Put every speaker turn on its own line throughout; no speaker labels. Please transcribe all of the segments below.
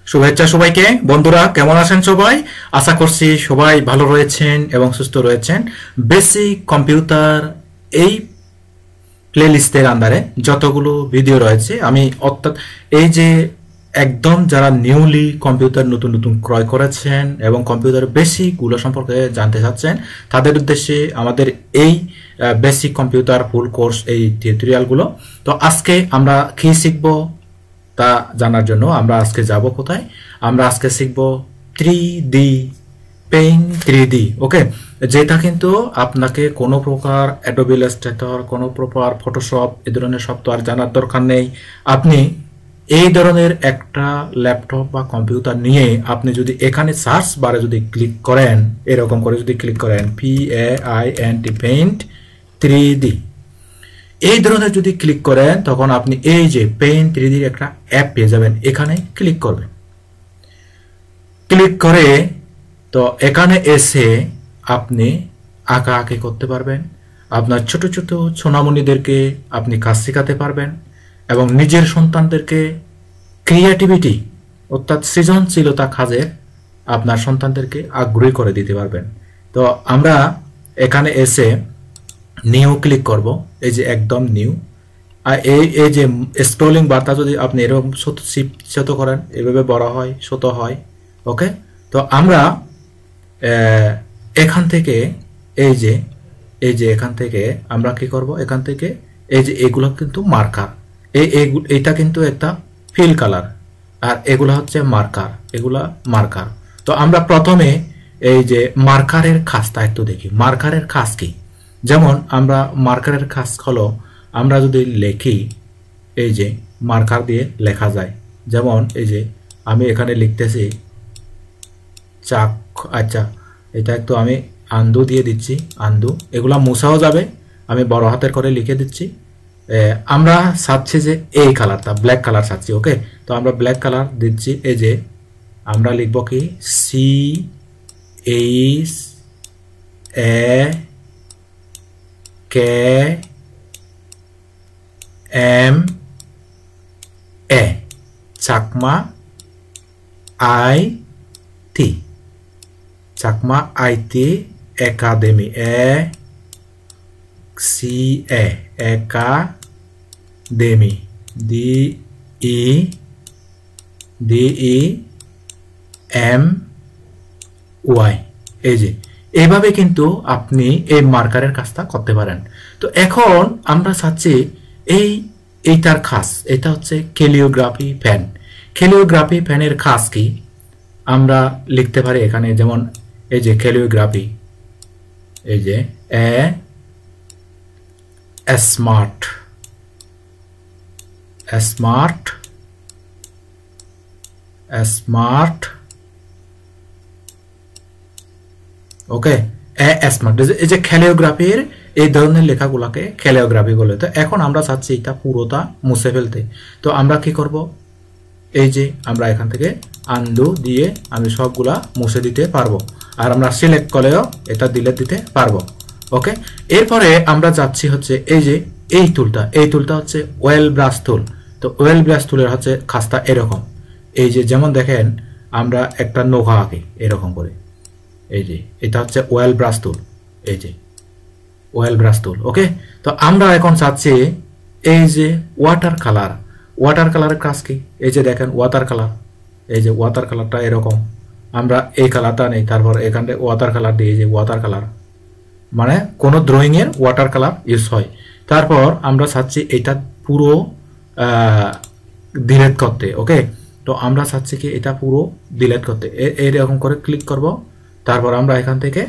শুভেচ্ছা সবাইকে। বন্ধুরা কেমন আছেন সবাই? আশা করছি সবাই ভালো রয়েছেন এবং সুস্থ রয়েছেন। বেসিক কম্পিউটার এই প্লেলিস্টের আন্ডারে যতগুলো ভিডিও রয়েছে আমি অর্থাৎ এই যে একদম যারা নিউলি কম্পিউটার নতুন নতুন ক্রয় করেছেন এবং কম্পিউটার বেসিকগুলো সম্পর্কে জানতে চাচ্ছেন তাদের উদ্দেশ্যে আমাদের এই বেসিক কম্পিউটার ফুল কোর্স এই টিউটোরিয়ালগুলো। তো আজকে আমরা কি শিখব তা জানার জন্য আমরা আজকে যাব কোথায়? আমরা আজকে শিখব 3D পেইন্ট 3D। ওকে, যেটা কিন্তু আপনাকে কোনো প্রকার অ্যাডোবি ইলাস্ট্রেটর, কোনো প্রকার ফটোশপ এ ধরনের সফটওয়্যার জানার দরকার নেই। আপনি এই ধরনের একটা ল্যাপটপ বা কম্পিউটার নিয়ে আপনি যদি এখানে সার্চ বারে যদি ক্লিক করেন, এরকম করে যদি ক্লিক করেন PAINT পেইন্ট 3D, এই ধরনের যদি ক্লিক করেন তখন আপনি এই যে পেইন্ট 3D এর একটা অ্যাপ পেয়ে যাবেন। এখানে ক্লিক করবেন, ক্লিক করে তো এখানে এসে আপনি আঁকাআঁকি করতে পারবেন। আপনার ছোট ছোট সোনামণিদেরকে আপনি কাজ শেখাতে পারবেন এবং নিজের সন্তানদেরকে ক্রিয়েটিভিটি অর্থাৎ সৃজনশীলতা কাজের আপনার সন্তানদেরকে আগ্রহী করে দিতে পারবেন। তো আমরা এখানে এসে নিউ ক্লিক করব, এই যে একদম নিউ। আর এই যে স্ক্রলিং বারটা যদি আপনি এরকম ছোট করেন এভাবে বড় হয়, ছোট হয়। ওকে, তো আমরা এখান থেকে এই যে এখান থেকে আমরা কি করব, এখান থেকে এই যে এগুলো কিন্তু মার্কার, এইটা কিন্তু একটা ফিল কালার আর এগুলা হচ্ছে মার্কার, এগুলা মার্কার। তো আমরা প্রথমে এই যে মার্কারের কাজটা একটু দেখি। মার্কারের কাজ কি? যেমন আমরা মার্কারের কাজ হলো আমরা যদি লিখি, এই যে মার্কার দিয়ে লেখা যায়। যেমন এই যে আমি এখানে লিখতেছি চাক, আচ্ছা এটা একটু আমি আন্দু দিয়ে দিচ্ছি, আন্দু। এগুলা মুছাও যাবে, আমি বড় হাতের করে লিখে দিচ্ছি। আমরা চাচ্ছি যে এই কালারটা ব্ল্যাক কালার চাচ্ছি। ওকে, তো আমরা ব্ল্যাক কালার দিচ্ছি। এই যে আমরা লিখব কি CHAKMA Chakma IT, Chakma IT academy, academy DEMY। এই যে এইভাবে কিন্তু আপনি এই মার্কারের কাজটা করতে পারেন। তো এখন আমরা চাচ্ছি এইটার কাজ, এটা হচ্ছে ক্যালিওগ্রাফি পেন। ক্যালিওগ্রাফি পেনের কাজ কি আমরা লিখতে পারি এখানে। যেমন এই যে ক্যালিওগ্রাফি, এই যে স্মার্ট, ওকে, স্মার্ট। এই যে ক্যালিওগ্রাফির এই ধরনের লেখাগুলোকে ক্যালিওগ্রাফি বলে। তো এখন আমরা চাচ্ছি এটা পুরোটা মুছে ফেলতে। তো আমরা কি করব, এই যে আমরা এখান থেকে আনডু দিয়ে আমি সবগুলা মুছে দিতে পারবো, আর আমরা সিলেক্ট করেও এটা ডিলিট দিতে পারবো। ওকে, এরপরে আমরা যাচ্ছি হচ্ছে এই যে এই টুলটা হচ্ছে ওয়েল ব্রাশ টুল। তো ওয়েল ব্রাশ টুলের হচ্ছে কাজটা এরকম। এই যে যেমন দেখেন আমরা একটা নৌকা আঁকি এরকম করে, এই যে এটা হচ্ছে ওয়েল ব্রাশ টুল, এই যে ওয়েল ব্রাশ টুল। ওকে, তো আমরা এখন চাচ্ছি এই যে ওয়াটার কালারের কাজ কি? এই যে দেখেন ওয়াটার কালার, এই যে ওয়াটার কালারটা এরকম। আমরা এই কালারটা নেই, তারপর এখানে ওয়াটার কালার দিয়ে, যে ওয়াটার কালার মানে কোনো ড্রয়িং এর ওয়াটার কালার ইউজ হয়। তারপর আমরা চাচ্ছি এটা পুরো ডিলিট করতে। ওকে, তো আমরা চাচ্ছি কি এটা পুরো ডিলিট করতে, এরকম করে ক্লিক করব। তারপর আমরা এখান থেকে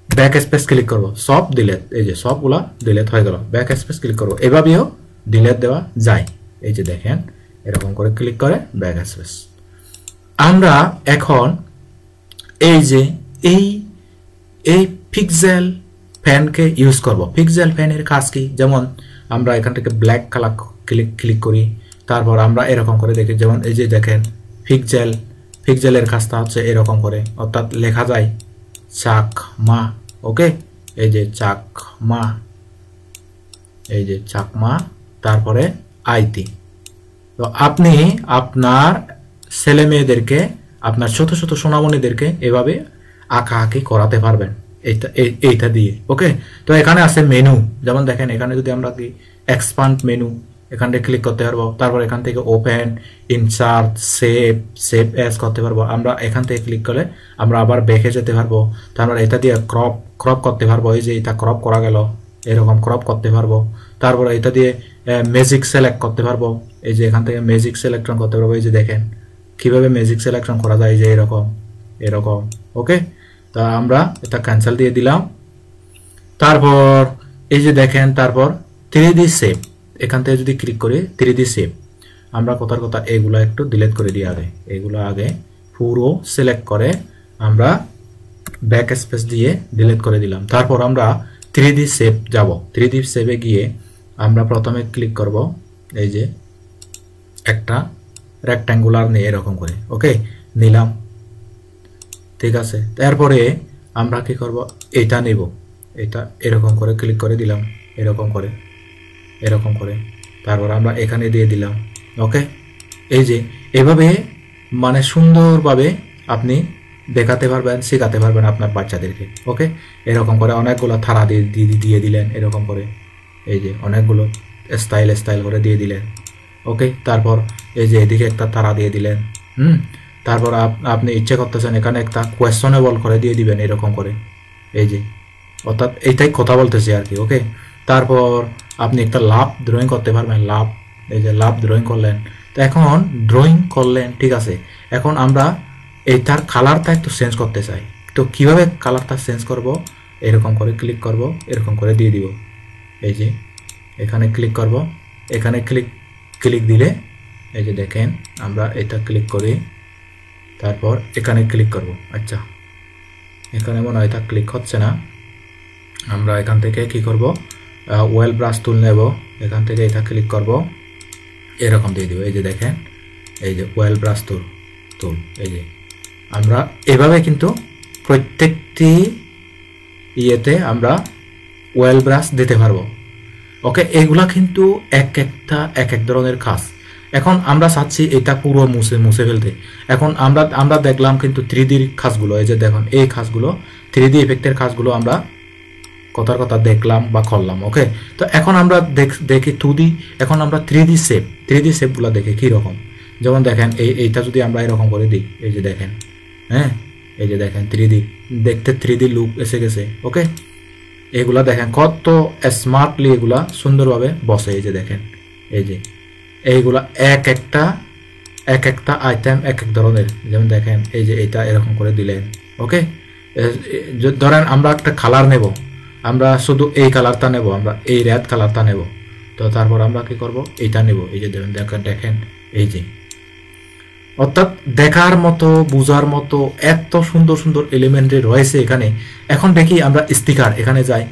ব্যাক স্পেস ক্লিক করব, সব ডিলিট, এই যে সবগুলা ডিলিট হয়ে গেল। ব্যাক স্পেস ক্লিক করব, এভাবেও ডিলিট দেওয়া যায়। এই যে দেখেন এরকম করে ক্লিক করে ব্যাক স্পেস। আমরা এখন এই যে এই পিক্সেল পেনকে ইউজ করব। পিক্সেল পেনের কাজ কি? যেমন আমরা এখান থেকে ব্ল্যাক কালার ক্লিক করি, তারপর আমরা এরকম করে দেখি। যেমন এই যে দেখেন পিক্সেলের কাজটা হচ্ছে এরকম করে, অর্থাৎ লেখা যায় চাকমা। ওকে, এই যে চাকমা, তারপরে IT। তো আপনি আপনার ছেলে মেয়েদেরকে আপনার ছোট ছোট সোনামণিদেরকে এভাবে আঁকাআঁকি করাতে পারবেন এইটা দিয়ে। ওকে, তো এখানে আছে মেনু, যেমন দেখেন এখানে যদি আমরা কি এক্সপান্ড মেনু, এখান থেকে ক্লিক করতে পারবো, তারপর এখান থেকে ওপেন, ইনসার্ট, সেভ অ্যাজ করতে পারবো। আমরা এখান থেকে ক্লিক করলে আমরা আবার ব্যাকে যেতে পারবো, তারপর এটা দিয়ে ক্রপ করতে পারবো। এই যে এটা ক্রপ করা গেল, এরকম ক্রপ করতে পারবো। তারপর এটা দিয়ে ম্যাজিক সিলেক্ট করতে পারবো, এই যে এখান থেকে ম্যাজিক সিলেকশন করতে পারবো। এই যে দেখেন কিভাবে ম্যাজিক সিলেকশন করা যায়, এই যে এরকম। ওকে, তা আমরা এটা ক্যান্সেল দিয়ে দিলাম। তারপর এই যে দেখেন, তারপর 3D সেভ, এখান থেকে যদি ক্লিক করি 3D সেভ, আমরা কথার কথা এগুলো একটু ডিলিট করে দিই আগে, এগুলো আগে পুরো সিলেক্ট করে আমরা ব্যাক স্পেস দিয়ে ডিলিট করে দিলাম। তারপর আমরা 3D সেভ যাব, 3D সেভে গিয়ে আমরা প্রথমে ক্লিক করব এই যে একটা রেক্ট্যাঙ্গুলার নিয়ে এরকম করে। ওকে, নিলাম, ঠিক আছে। তারপরে আমরা কি করব, এটা নেব, এটা এরকম করে ক্লিক করে দিলাম, এরকম করে তারপর আমরা এখানে দিয়ে দিলাম। ওকে, এই যে এভাবে মানে সুন্দরভাবে আপনি দেখাতে পারবেন, শেখাতে পারবেন আপনার বাচ্চাদেরকে। ওকে, এরকম করে অনেকগুলো থারা দিয়ে দিলেন, এরকম করে এই যে অনেকগুলো স্টাইল করে দিয়ে দিলেন। ওকে, তারপর এই যে এদিকে একটা থারা দিয়ে দিলেন। তারপর আপনি ইচ্ছে করতেছেন এখানে একটা কোয়েশ্চনেবল করে দিয়ে দিবেন, এরকম করে এই যে, অর্থাৎ এইটাই কথা বলতেছি আর কি। ওকে, তারপর আপনি একটা লাভ ড্রয়িং করতে পারবেন, লাভ, এই যে লাভ ড্রয়িং করলেন। তো এখন ড্রয়িং করলেন, ঠিক আছে। এখন আমরা এইটার কালারটা একটু চেঞ্জ করতে চাই, তো কিভাবে কালারটা চেঞ্জ করব, এরকম করে ক্লিক করব, এরকম করে দিয়ে দিব। এই যে এখানে ক্লিক করব, এখানে ক্লিক দিলে এই যে দেখেন আমরা এটা ক্লিক করি, তারপর এখানে ক্লিক করব। আচ্ছা, এখানে মনে হয় এটা ক্লিক হচ্ছে না, আমরা এখান থেকে কি করব, ওয়েল ব্রাশ টুল নেব, এখান থেকে এটা ক্লিক করব, এরকম দিয়ে দিব। এই যে দেখেন, এই যে ওয়েল ব্রাশ টুল, এই যে আমরা এভাবে কিন্তু প্রত্যেকটি ইয়েতে আমরা ওয়েল ব্রাশ দিতে পারবো। ওকে, এগুলা কিন্তু এক এক ধরনের কাজ। এখন আমরা চাচ্ছি এটা পুরো মুছে ফেলতে। এখন আমরা দেখলাম কিন্তু 3D কাজগুলো, এই যে দেখুন এই কাজগুলো 3D এফেক্টের কাজগুলো আমরা কথার কথা দেখলাম বা করলাম। ওকে, তো এখন আমরা দেখি 2D, এখন আমরা 3D সেভগুলো দেখি কীরকম। যেমন দেখেন এইটা যদি আমরা এরকম করে দিই, এই যে দেখেন, হ্যাঁ এই যে দেখেন 3D, দেখতে 3D লুক এসে গেছে। ওকে, এগুলা দেখেন কত স্মার্টলি এগুলা সুন্দরভাবে বসে। এই যে দেখেন, এই যে এইগুলা এক একটা আইটেম এক এক ধরনের। যেমন দেখেন এই যে এটা এরকম করে দিলেন। ওকে, ধরেন আমরা একটা কালার নেব, আমরা শুধু এই কালারটা নেব, আমরা এই রেড কালারটা নেব, তো তারপর আমরা কি করব, এইটা নেব। এই যে দেখেন এই যে, অর্থাৎ দেখার মতো বোঝার মতো এত সুন্দর সুন্দর এলিমেন্টে রয়েছে এখানে। এখন দেখি আমরা স্টিকার, এখানে যাই,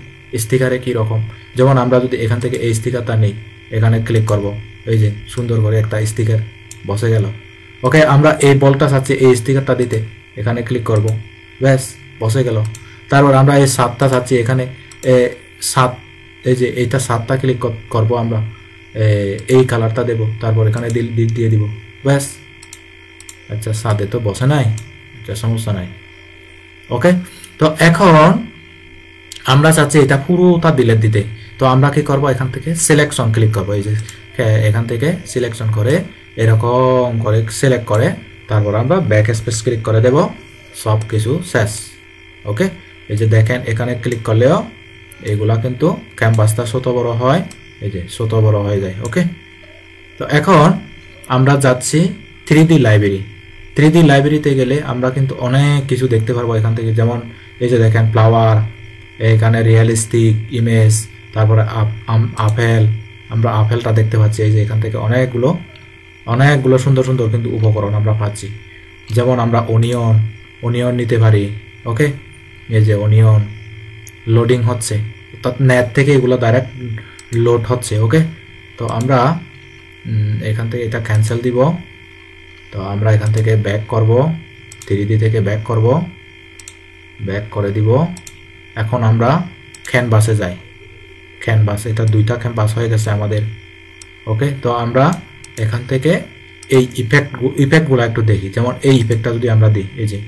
স্টিকারে কি রকম। যেমন আমরা যদি এখান থেকে এই স্টিকারটা নেই, এখানে ক্লিক করব, এই যে সুন্দর করে একটা স্টিকার বসে গেল। ওকে, আমরা এই বলটা চাচ্ছি এই স্টিকারটা দিতে, এখানে ক্লিক করব, ব্যাস বসে গেল। তারপর আমরা এই 7টা চাচ্ছি, এখানে 7, এই যে এইটা 7টা ক্লিক করব, আমরা এই কালারটা দেব, তারপর এখানে দিয়ে দিব, ব্যাস। আচ্ছা, 7-এ তো বসে নাই, আচ্ছা সমস্যা নাই। ওকে, তো এখন আমরা চাচ্ছি এটা পুরোটা ডিলিট দিতে, তো আমরা কি করব, এখান থেকে সিলেকশন ক্লিক করব। এই যে এখান থেকে সিলেকশন করে এরকম করে সিলেক্ট করে তারপর আমরা ব্যাক স্পেস ক্লিক করে দেব, সব কিছু শেষ। ওকে, এই যে দেখেন এখানে ক্লিক করলেও এগুলা কিন্তু ক্যানভাসটা ছোট বড় হয়, এই যে ছোট বড় হয়ে যায়। ওকে, তো এখন আমরা যাচ্ছি 3D লাইব্রেরি। 3D লাইব্রেরিতে গেলে আমরা কিন্তু অনেক কিছু দেখতে পারবো এখান থেকে। যেমন এই যে দেখেন ফ্লাওয়ার, এখানে রিয়েলিস্টিক ইমেজ, তারপরে আপেল, আমরা আপেলটা দেখতে পাচ্ছি। এই যে এখান থেকে অনেকগুলো সুন্দর সুন্দর কিন্তু উপকরণ আমরা পাচ্ছি। যেমন আমরা অনিয়ন নিতে পারি। ওকে, এই যে অনিয়ন লোডিং হচ্ছে, অর্থাৎ নেট থেকে এগুলো ডাইরেক্ট লোড হচ্ছে। ওকে, তো আমরা এখান থেকে এটা ক্যান্সেল দিব, তো আমরা এখান থেকে ব্যাক করব, 3D থেকে ব্যাক করে দিব। এখন আমরা ক্যানভাসে যাই, ক্যানভাস, এটা 2টা ক্যানভাস হয়ে গেছে আমাদের। ওকে, তো আমরা এখান থেকে এই ইফেক্টগুলো একটু দেখি। যেমন এই ইফেক্টটা যদি আমরা দিই, এই যে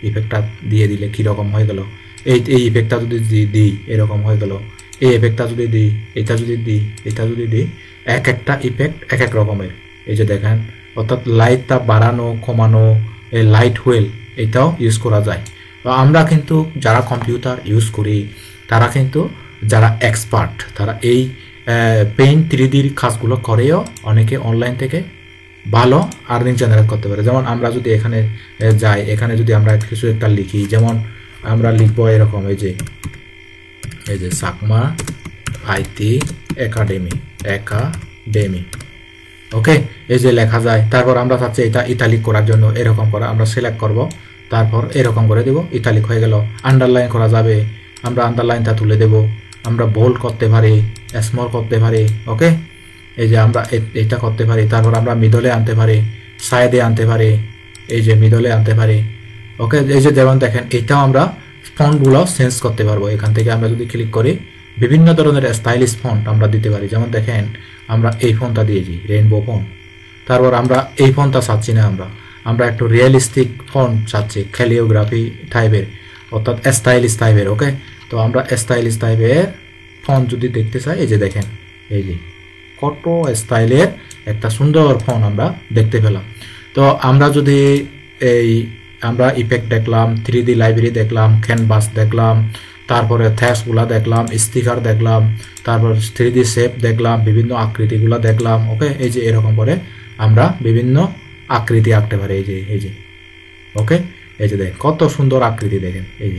ইফেক্টটা দিয়ে দিলে কীরকম হয়ে গেল, এই ইফেক্টটা যদি দিই এরকম হয়ে গেল, এই ইফেক্টটা যদি দিই, এটা যদি দিই, এটা যদি দিই, এক একটা ইফেক্ট এক এক রকমের। এই যে দেখেন, অর্থাৎ লাইটটা বাড়ানো কমানো, এই লাইট হুইল এটাও ইউজ করা যায়। তো আমরা কিন্তু যারা কম্পিউটার ইউজ করি তারা কিন্তু যারা এক্সপার্ট, তারা এই পেইন্ট 3Dর কাজগুলো করেও অনেকে অনলাইন থেকে ভালো আর্নিং জেনারেট করতে পারে। যেমন আমরা যদি এখানে যাই, এখানে যদি আমরা কিছু একটা লিখি, যেমন আমরা লিখবো এরকম, এই যে চাকমা আইটি একাডেমি, ওকে, এই যে লেখা যায়। তারপর আমরা চাচ্ছি এটা ইটালিক করার জন্য এরকম করে আমরা সিলেক্ট করব, তারপর এরকম করে দেব, ইটালিক হয়ে গেল। আন্ডারলাইন করা যাবে, আমরা আন্ডারলাইনটা তুলে দেব, আমরা বোল্ড করতে পারি, স্মল করতে পারি, ওকে। এই যে আমরা এটা করতে পারি, তারপর আমরা মিডলে আনতে পারি, সাইডে আনতে পারি, এই যে মিডলে আনতে পারি, ওকে। এই যে যেমন দেখেন, এটাও আমরা ফন্টগুলো চেঞ্জ করতে পারবো। এখান থেকে আমরা যদি ক্লিক করি বিভিন্ন ধরনের স্টাইলিশ ফন্ট আমরা দিতে পারি। যেমন দেখেন, আমরা এই ফন্টটা দিয়েছি, রেইনবো ফন্ট। তারপর আমরা এই ফন্টটা চাচ্ছি না, আমরা একটু রিয়েলিস্টিক ফন্ট চাচ্ছি, ক্যালিওগ্রাফি টাইপের, অর্থাৎ স্টাইলিশ টাইপের, ওকে। তো আমরা স্টাইলিশ টাইপের ফন্ট যদি দেখতে চাই, এই যে দেখেন, এই যে কত স্টাইলের একটা সুন্দর ফন্ট আমরা দেখতে পেলাম। তো আমরা যদি আমরা ইফেক্ট দেখলাম, 3D লাইব্রেরি দেখলাম, ক্যানভাস দেখলাম, তারপরে থ্যাশগুলা দেখলাম, স্টিকার দেখলাম, তারপর 3D শেপ দেখলাম, বিভিন্ন আকৃতিগুলো দেখলাম, ওকে। এই যে এরকম করে আমরা বিভিন্ন আকৃতি আঁকতে পারি, এই যে ওকে। এই যে দেখেন কত সুন্দর আকৃতি, দেখেন এই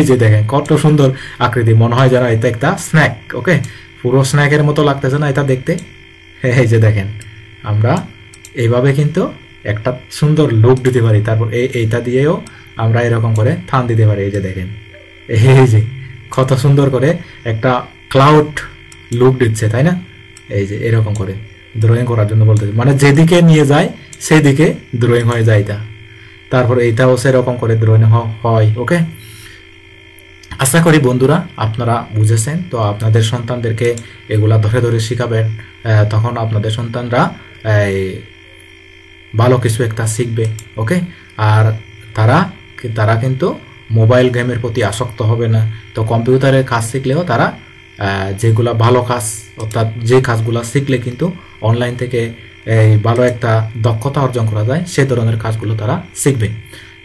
যে দেখেন কত সুন্দর আকৃতি, মনে হয় যেন এটা একটা স্ন্যাক, ওকে। পুরো স্ন্যাকের মতো লাগতেছে না এটা দেখতে? এই যে দেখেন, আমরা এইভাবে কিন্তু একটা সুন্দর লুক দিতে পারি। তারপর এইটা দিয়েও আমরা এরকম করে থান দিতে পারি। এই যে দেখেন, এই যে কত সুন্দর করে একটা ক্লাউড লুক দিচ্ছে, তাই না? এই যে এরকম করে ড্রয়িং করার জন্য বলতেছে, মানে যেদিকে নিয়ে যায় সেদিকে ড্রয়িং হয়ে যায় এটা। তারপর এইটাও সেরকম করে ড্রয়িং হয়, ওকে। আশা করি বন্ধুরা আপনারা বুঝেছেন। তো আপনাদের সন্তানদেরকে এগুলা ধরে ধরে শিখাবেন, তখন আপনাদের সন্তানরা ভালো কিছু একটা শিখবে, ওকে। আর তারা কিন্তু মোবাইল গেমের প্রতি আসক্ত হবে না। তো কম্পিউটারের কাজ শিখলেও তারা যেগুলা ভালো কাজ, অর্থাৎ যে কাজগুলো শিখলে কিন্তু অনলাইন থেকে ভালো একটা দক্ষতা অর্জন করা যায়, সে ধরনের কাজগুলো তারা শিখবে।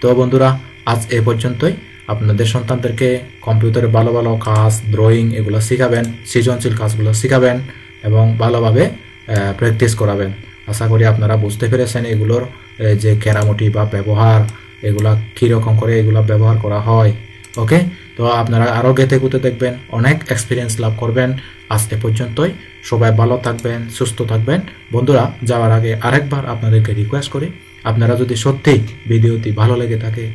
তো বন্ধুরা, আজ এ পর্যন্তই। আপনাদের সন্তানদেরকে কম্পিউটারে ভালো ভালো কাজ, ড্রয়িং এগুলো শিখাবেন, সৃজনশীল কাজগুলো শিখাবেন এবং ভালোভাবে প্র্যাকটিস করাবেন। আশা করি আপনারা বুঝতে পেরেছেন এগুলোর যে কেরামতি বা ব্যবহার, এগুলা কীরকম করে এগুলো ব্যবহার করা হয়, ওকে। তো আপনারা আরও গেতে গুতে দেখবেন, অনেক এক্সপিরিয়েন্স লাভ করবেন। আজ এ পর্যন্তই। সবাই ভালো থাকবেন, সুস্থ থাকবেন। বন্ধুরা, যাওয়ার আগে আরেকবার আপনাদেরকে রিকোয়েস্ট করি, আপনারা যদি সত্যিই ভিডিওটি ভালো লেগে থাকে,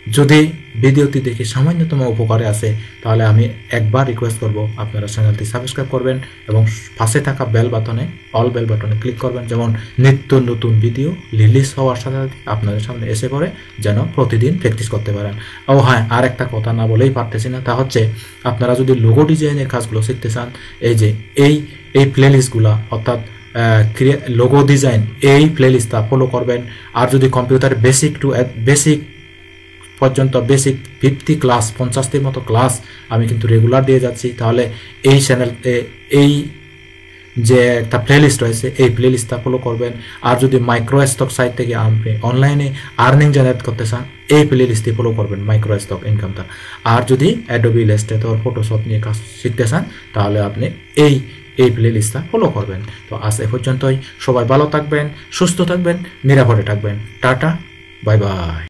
যদি ভিডিওটি দেখে সামান্যতম উপকারে আসে, তাহলে আমি একবার রিকোয়েস্ট করব আপনারা চ্যানেলটি সাবস্ক্রাইব করবেন এবং পাশে থাকা বেল বাটনে, অল বেল বাটনে ক্লিক করবেন, যেমন নিত্য নতুন ভিডিও রিলিজ হওয়ার সাথে সাথে আপনাদের সামনে এসে পড়ে, যেন প্রতিদিন প্র্যাকটিস করতে পারেন। ও হ্যাঁ, আর একটা কথা না বলেই পারতেছি না, তা হচ্ছে আপনারা যদি লোগো ডিজাইনের কাজগুলো শিখতে চান, এই যে এই প্লেলিস্টগুলো, অর্থাৎ লোগো ডিজাইন, এই প্লেলিস্টটা ফলো করবেন। আর যদি কম্পিউটার বেসিক পর্যন্ত বেসিক 50 ক্লাস, 50টির মতো ক্লাস আমি কিন্তু রেগুলার দিয়ে যাচ্ছি, তাহলে এই চ্যানেল এই যে একটা প্লেলিস্ট রয়েছে, এই প্লেলিস্টটা ফলো করবেন। আর যদি মাইক্রোস্টক সাইট থেকে আপনি অনলাইনে আর্নিং জেনারেট করতে চান, এই প্লেলিস্টটি ফলো করবেন, মাইক্রোস্টক ইনকামটা। আর যদি অ্যাডোবি ইলাস্ট্রেটর, ফটোশপ নিয়ে কাজ শিখতে চান, তাহলে আপনি এই প্লেলিস্টটা ফলো করবেন। তো আজ এ পর্যন্তই। সবাই ভালো থাকবেন, সুস্থ থাকবেন, নিরাপদে থাকবেন। Tata, bye bye.